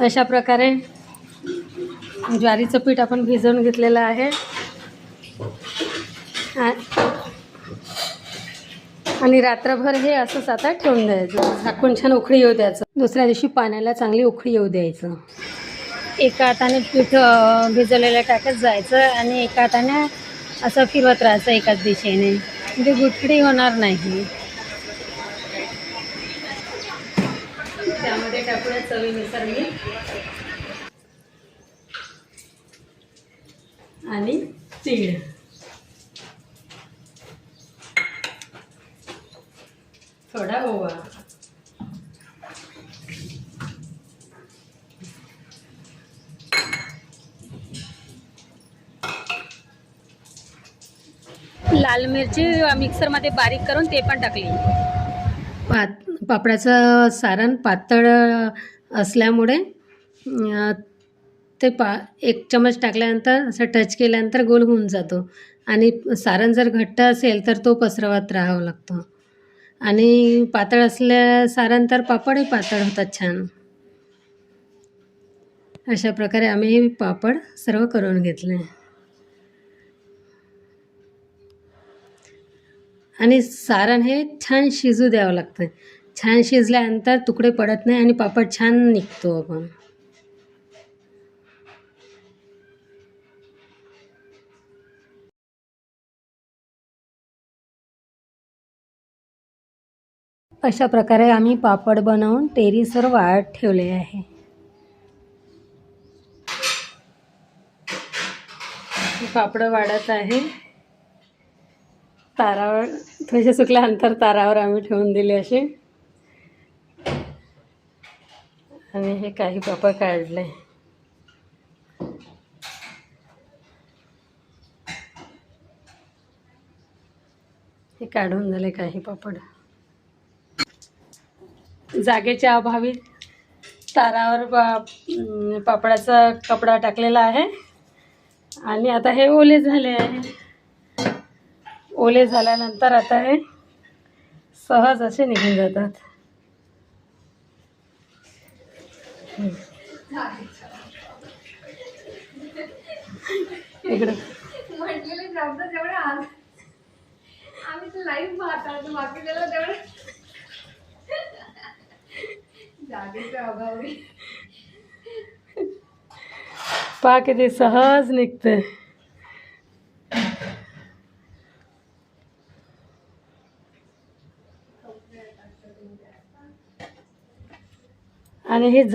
अशा प्रकारे ज्वारीचं पीठ आपण भिजवून घेतलेलं आहे आणि रात्रभर हे असंच आता ठेवून द्यायचं, झाकून छान उकळी येऊ द्यायचं. दुसऱ्या दिवशी पाण्याला चांगली उकळी येऊ द्यायचं. एका हाताने पीठ भिजवलेलं टाकत जायचं आणि एका हाताने असं फिरवत राहायचं एकाच दिशेने, म्हणजे गुठळी होणार नाही. त्यामध्ये टाकूया चवीनुसार मीठ आणि तीळ. थोडा ओवा. लाल मिरची मिक्सरमध्ये बारीक करून ते पण टाकली. पापडाचं सारण पातळ असल्यामुळे ते एक चमच टाकल्यानंतर असं टच केल्यानंतर गोल होऊन जातो आणि सारण जर घट्ट असेल तर तो पसरवत राहावं लागतो आणि पातळ सारण तर पापडही पातळ होतात छान. अशा प्रकारे आम्ही हे पापड सर्व करून घेतले आणि सारण हे छान शिजू द्यावं लागतं. छान शिजल्यानंतर तुकडे पडत नाही आणि पापड छान निघतो. आपण अशा प्रकारे आम्ही पापड बनवून टेरेसवर वाळत ठेवले आहे. पापड वाढत आहे तारावर, थोडेसे सुकल्यानंतर तारावर आम्ही ठेवून दिले असे. आणि हे काही पापड काढले. हे काढून झाले काही पापड. जागेच्या अभावी तारावर पापडाचा कपडा टाकलेला आहे आणि आता हे ओले झाले आहे. ओले झाल्यानंतर आता हे सहज असे निघून जातात. इकडे म्हटलेले शब्द जेवढे आज आम्ही तर लाईव्ह पाहतात, बाकी त्याला तेवढे जागेच्या अभावी पहा किती सहज निघते. आणि हे